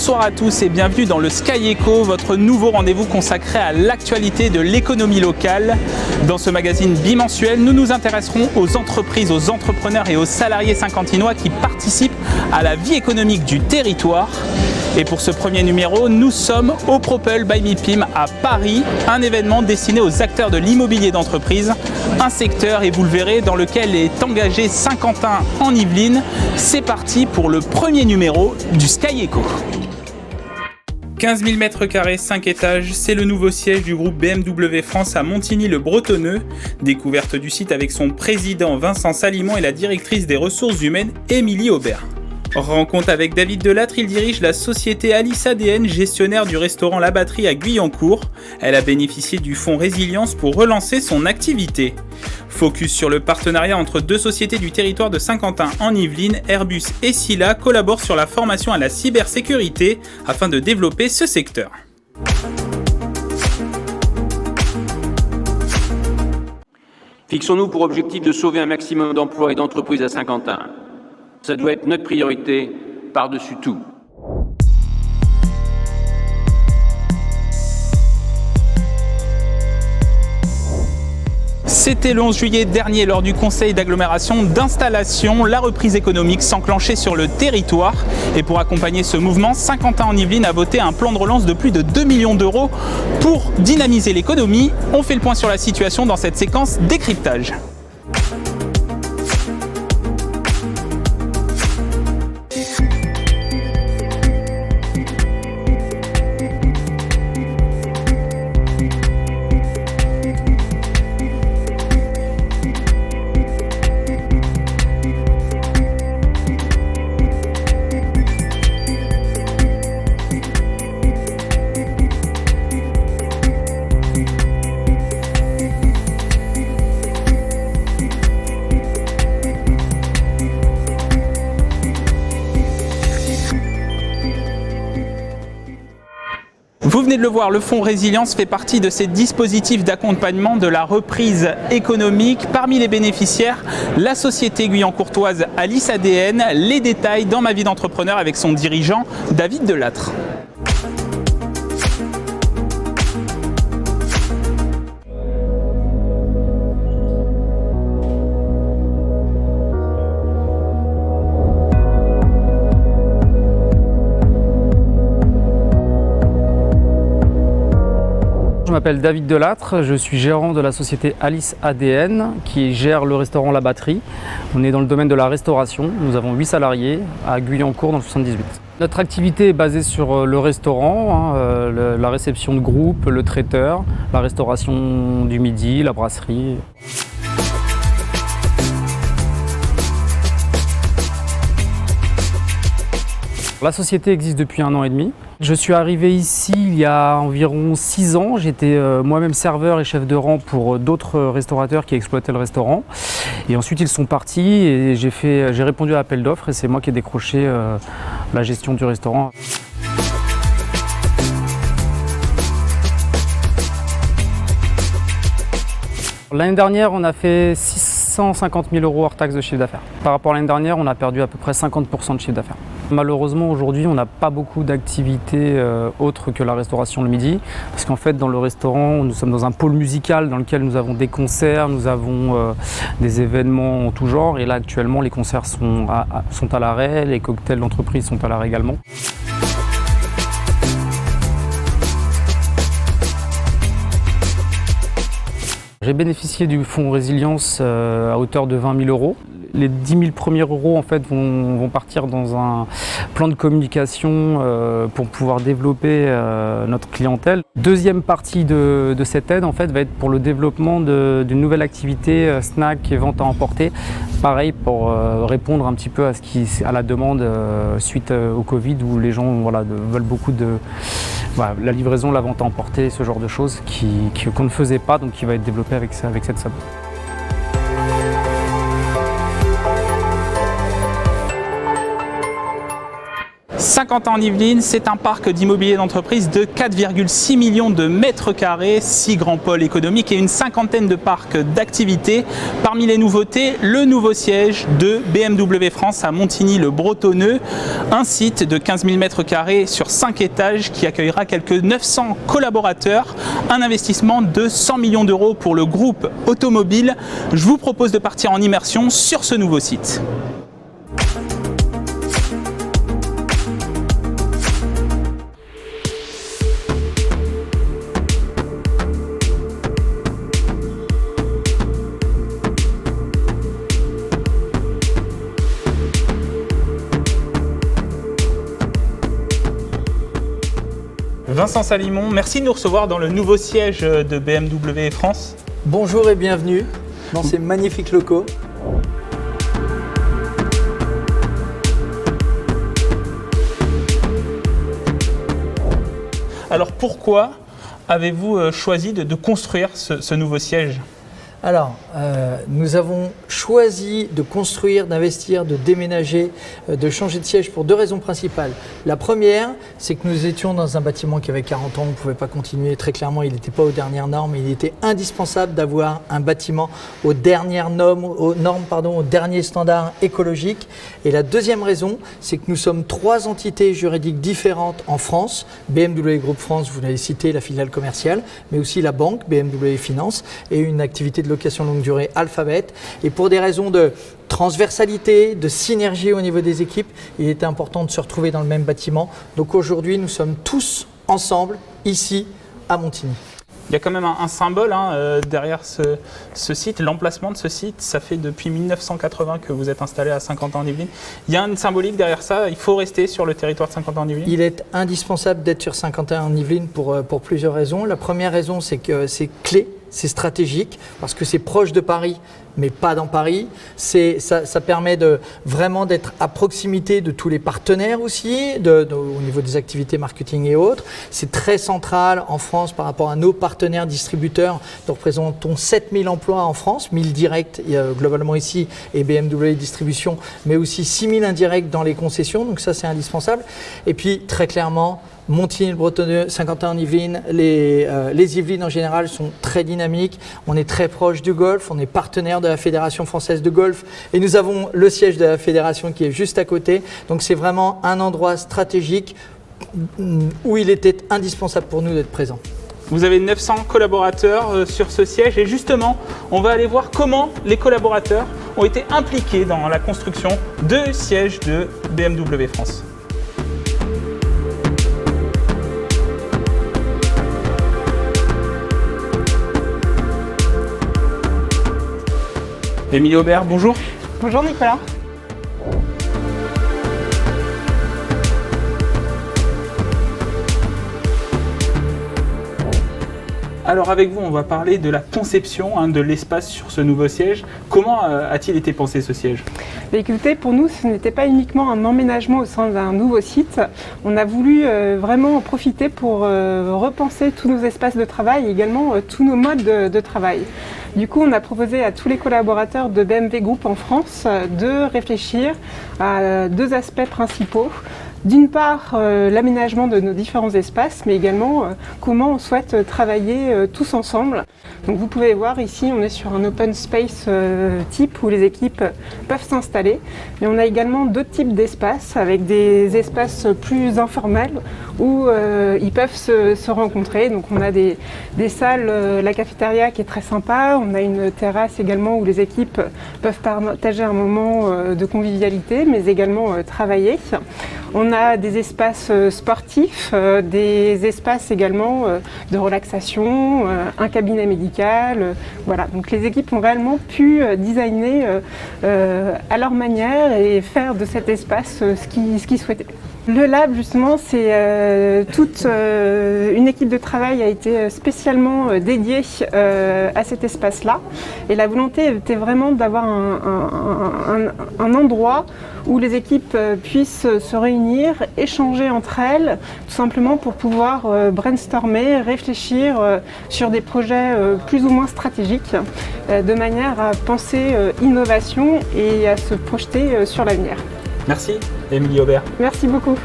Bonsoir à tous et bienvenue dans le Sky Echo, votre nouveau rendez-vous consacré à l'actualité de l'économie locale. Dans ce magazine bimensuel, nous nous intéresserons aux entreprises, aux entrepreneurs et aux salariés saint-quentinois qui participent à la vie économique du territoire. Et pour ce premier numéro, nous sommes au Propel by MIPIM à Paris, un événement destiné aux acteurs de l'immobilier d'entreprise, un secteur, et vous le verrez, dans lequel est engagé Saint-Quentin en Yvelines. C'est parti pour le premier numéro du Sky Echo. 15 000 m², 5 étages, c'est le nouveau siège du groupe BMW France à Montigny-le-Bretonneux. Découverte du site avec son président Vincent Salimon et la directrice des ressources humaines Émilie Aubert. Rencontre avec David Delattre, il dirige la société Alice ADN, gestionnaire du restaurant La Batterie à Guyancourt. Elle a bénéficié du fonds Résilience pour relancer son activité. Focus sur le partenariat entre deux sociétés du territoire de Saint-Quentin en Yvelines, Airbus et Scylla collaborent sur la formation à la cybersécurité afin de développer ce secteur. Fixons-nous pour objectif de sauver un maximum d'emplois et d'entreprises à Saint-Quentin. Ça doit être notre priorité par-dessus tout. C'était le 11 juillet dernier lors du conseil d'agglomération d'installation. La reprise économique s'enclenchait sur le territoire. Et pour accompagner ce mouvement, Saint-Quentin en Yvelines a voté un plan de relance de plus de 2 millions d'euros pour dynamiser l'économie. On fait le point sur la situation dans cette séquence décryptage. Vous venez de le voir, le fonds Résilience fait partie de ces dispositifs d'accompagnement de la reprise économique. Parmi les bénéficiaires, la société guyancourtoise Alice ADN. Les détails dans ma vie d'entrepreneur avec son dirigeant David Delattre. Je m'appelle David Delattre, je suis gérant de la société Alice ADN qui gère le restaurant La Batterie. On est dans le domaine de la restauration, nous avons 8 salariés à Guyancourt dans le 78. Notre activité est basée sur le restaurant, la réception de groupe, le traiteur, la restauration du midi, la brasserie. La société existe depuis 1 an et demi. Je suis arrivé ici il y a environ 6 ans. J'étais moi-même serveur et chef de rang pour d'autres restaurateurs qui exploitaient le restaurant. Et ensuite ils sont partis et j'ai répondu à l'appel d'offres et c'est moi qui ai décroché la gestion du restaurant. L'année dernière, on a fait 650 000 € hors taxe de chiffre d'affaires. Par rapport à l'année dernière, on a perdu à peu près 50% de chiffre d'affaires. Malheureusement, aujourd'hui, on n'a pas beaucoup d'activités autres que la restauration le midi. Parce qu'en fait, dans le restaurant, nous sommes dans un pôle musical dans lequel nous avons des concerts, nous avons des événements en tout genre. Et là, actuellement, les concerts sont à l'arrêt, les cocktails d'entreprise sont à l'arrêt également. J'ai bénéficié du fonds Résilience à hauteur de 20 000 €. Les 10 000 premiers euros en fait, vont partir dans un plan de communication pour pouvoir développer notre clientèle. Deuxième partie de cette aide en fait, va être pour le développement d'une nouvelle activité snack et vente à emporter. Pareil pour répondre un petit peu à la demande suite au Covid où les gens veulent beaucoup de la livraison, la vente à emporter, ce genre de choses qu'on ne faisait pas, donc qui va être développé avec cette somme. Saint-Quentin-en-Yvelines, c'est un parc d'immobilier d'entreprise de 4,6 millions de mètres carrés, 6 grands pôles économiques et une cinquantaine de parcs d'activités. Parmi les nouveautés, le nouveau siège de BMW France à Montigny-le-Bretonneux, un site de 15 000 mètres carrés sur 5 étages qui accueillera quelques 900 collaborateurs, un investissement de 100 millions d'euros pour le groupe automobile. Je vous propose de partir en immersion sur ce nouveau site. Vincent Salimon, merci de nous recevoir dans le nouveau siège de BMW France. Bonjour et bienvenue dans ces magnifiques locaux. Alors pourquoi avez-vous choisi de construire ce nouveau siège ? Alors, nous avons choisi de construire, d'investir, de déménager, de changer de siège pour deux raisons principales. La première, c'est que nous étions dans un bâtiment qui avait 40 ans, on ne pouvait pas continuer. Très clairement, il n'était pas aux dernières normes. Il était indispensable d'avoir un bâtiment aux dernières normes, aux derniers standards écologiques. Et la deuxième raison, c'est que nous sommes 3 entités juridiques différentes en France. BMW Group France, vous l'avez cité, la filiale commerciale, mais aussi la banque, BMW Finance, et une activité de location longue durée Alphabet. Et pour des raisons de transversalité, de synergie au niveau des équipes, il était important de se retrouver dans le même bâtiment. Donc aujourd'hui, nous sommes tous ensemble ici à Montigny. Il y a quand même un symbole derrière ce site, l'emplacement de ce site. Ça fait depuis 1980 que vous êtes installé à Saint-Quentin-en-Yvelines. Il y a une symbolique derrière ça, il faut rester sur le territoire de Saint-Quentin-en-Yvelines. Il est indispensable d'être sur Saint-Quentin-en-Yvelines pour plusieurs raisons. La première raison, c'est que c'est clé, c'est stratégique, parce que c'est proche de Paris, mais pas dans Paris. Ça permet vraiment d'être à proximité de tous les partenaires aussi, au niveau des activités marketing et autres. C'est très central en France par rapport à nos partenaires distributeurs. Nous représentons 7000 emplois en France, 1000 directs globalement ici et BMW Distribution, mais aussi 6000 indirects dans les concessions. Donc ça, c'est indispensable. Et puis, très clairement, Montigny-le-Bretonneux, Saint-Quentin-en-Yvelines, les Yvelines en général sont très dynamiques. On est très proche du golf, on est partenaire de la Fédération française de golf et nous avons le siège de la fédération qui est juste à côté. Donc c'est vraiment un endroit stratégique où il était indispensable pour nous d'être présents. Vous avez 900 collaborateurs sur ce siège et justement, on va aller voir comment les collaborateurs ont été impliqués dans la construction de sièges de BMW France. Émilie Aubert, bonjour. Bonjour Nicolas. Alors avec vous, on va parler de la conception de l'espace sur ce nouveau siège. Comment a-t-il été pensé ce siège ? Écoutez, pour nous, ce n'était pas uniquement un emménagement au sein d'un nouveau site. On a voulu vraiment en profiter pour repenser tous nos espaces de travail et également tous nos modes de travail. Du coup, on a proposé à tous les collaborateurs de BMW Group en France de réfléchir à 2 aspects principaux. D'une part, l'aménagement de nos différents espaces, mais également comment on souhaite travailler tous ensemble. Donc vous pouvez voir ici, on est sur un open space type où les équipes peuvent s'installer. Mais on a également d'autres types d'espaces, avec des espaces plus informels où ils peuvent se rencontrer. Donc on a des salles, la cafétéria qui est très sympa, on a une terrasse également où les équipes peuvent partager un moment de convivialité, mais également travailler. On a des espaces sportifs, des espaces également de relaxation, un cabinet médical. Voilà. Donc les équipes ont réellement pu designer à leur manière et faire de cet espace ce qu'ils souhaitaient. Le lab, justement, c'est toute une équipe de travail a été spécialement dédiée à cet espace-là. Et la volonté était vraiment d'avoir un endroit où les équipes puissent se réunir, échanger entre elles, tout simplement pour pouvoir brainstormer, réfléchir sur des projets plus ou moins stratégiques, de manière à penser innovation et à se projeter sur l'avenir. Merci, Émilie Aubert. Merci beaucoup.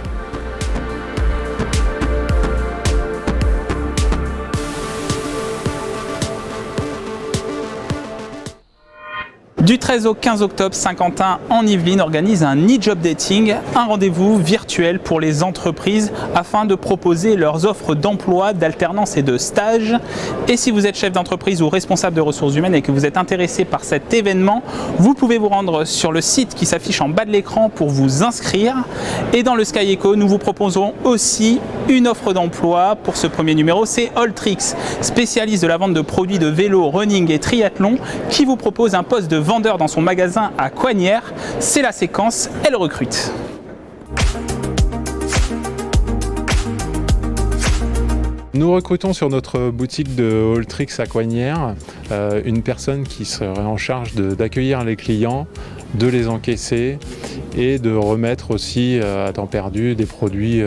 Du 13 au 15 octobre, Saint-Quentin en Yvelines organise un e-job dating, un rendez-vous virtuel pour les entreprises afin de proposer leurs offres d'emploi, d'alternance et de stage. Et si vous êtes chef d'entreprise ou responsable de ressources humaines et que vous êtes intéressé par cet événement, vous pouvez vous rendre sur le site qui s'affiche en bas de l'écran pour vous inscrire. Et dans le Sky Eco, nous vous proposons aussi une offre d'emploi pour ce premier numéro. C'est Alltrix, spécialiste de la vente de produits de vélo, running et triathlon, qui vous propose un poste de vendeur dans son magasin à Coignères. C'est la séquence, elle recrute. Nous recrutons sur notre boutique de Alltrix à Coignères une personne qui serait en charge d'accueillir les clients, de les encaisser et de remettre aussi à temps perdu des produits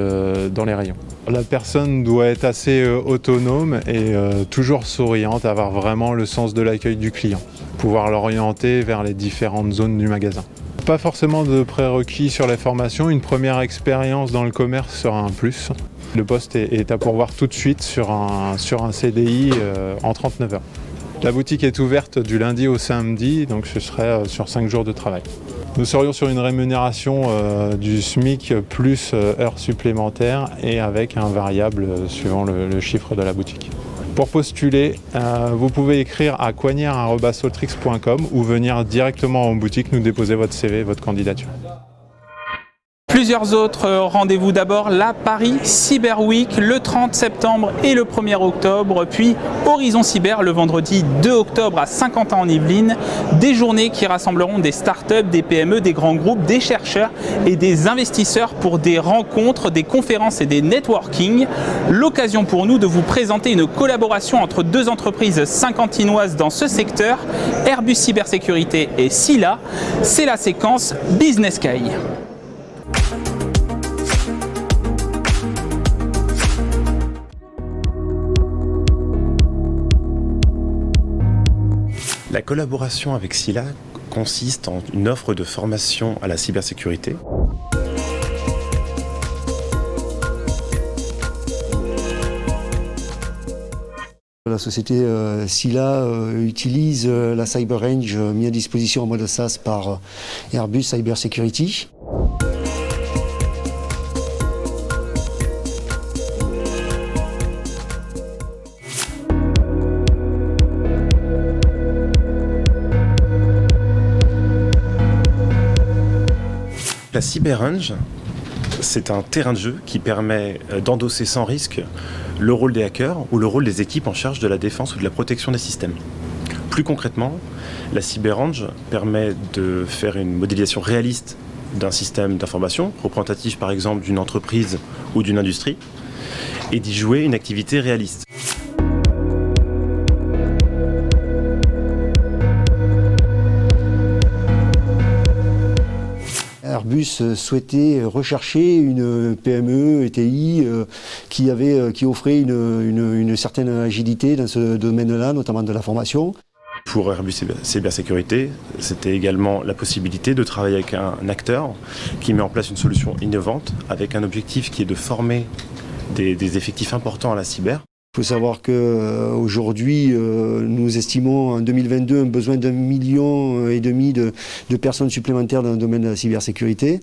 dans les rayons. La personne doit être assez autonome et toujours souriante, avoir vraiment le sens de l'accueil du client, pouvoir l'orienter vers les différentes zones du magasin. Pas forcément de prérequis sur les formations, une première expérience dans le commerce sera un plus. Le poste est à pourvoir tout de suite sur un CDI en 39 heures. La boutique est ouverte du lundi au samedi, donc ce serait sur 5 jours de travail. Nous serions sur une rémunération du SMIC plus heures supplémentaires et avec un variable suivant le chiffre de la boutique. Pour postuler, vous pouvez écrire à coignères@alltrix.com ou venir directement en boutique nous déposer votre CV, votre candidature. Plusieurs autres rendez-vous, d'abord la Paris Cyber Week le 30 septembre et le 1er octobre, puis Horizon Cyber le vendredi 2 octobre à Saint-Quentin en Yvelines, des journées qui rassembleront des startups, des PME, des grands groupes, des chercheurs et des investisseurs pour des rencontres, des conférences et des networking. L'occasion pour nous de vous présenter une collaboration entre deux entreprises saint-quentinoises dans ce secteur, Airbus Cybersécurité et Scylla. C'est la séquence Business Sky. La collaboration avec Scylla consiste en une offre de formation à la cybersécurité. La société Scylla utilise la CyberRange mise à disposition en mode SaaS par Airbus Cybersecurity. La CyberRange, c'est un terrain de jeu qui permet d'endosser sans risque le rôle des hackers ou le rôle des équipes en charge de la défense ou de la protection des systèmes. Plus concrètement, la CyberRange permet de faire une modélisation réaliste d'un système d'information, représentatif par exemple d'une entreprise ou d'une industrie, et d'y jouer une activité réaliste. Airbus souhaitait rechercher une PME, ETI, qui offrait une certaine agilité dans ce domaine-là, notamment de la formation. Pour Airbus Cybersécurité, c'était également la possibilité de travailler avec un acteur qui met en place une solution innovante avec un objectif qui est de former des effectifs importants à la cyber. Il faut savoir qu'aujourd'hui, nous estimons en 2022 un besoin d'1,5 million de personnes supplémentaires dans le domaine de la cybersécurité.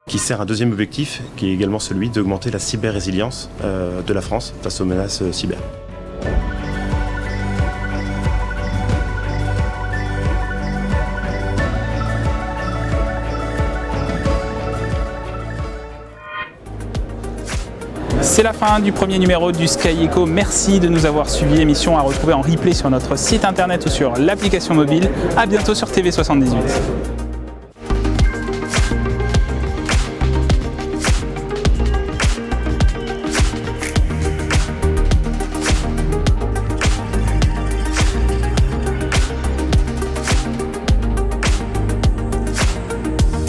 Qui sert un deuxième objectif, qui est également celui d'augmenter la cyber-résilience de la France face aux menaces cyber. C'est la fin du premier numéro du Sky Eco. Merci de nous avoir suivis. Émission à retrouver en replay sur notre site internet ou sur l'application mobile. À bientôt sur TV78.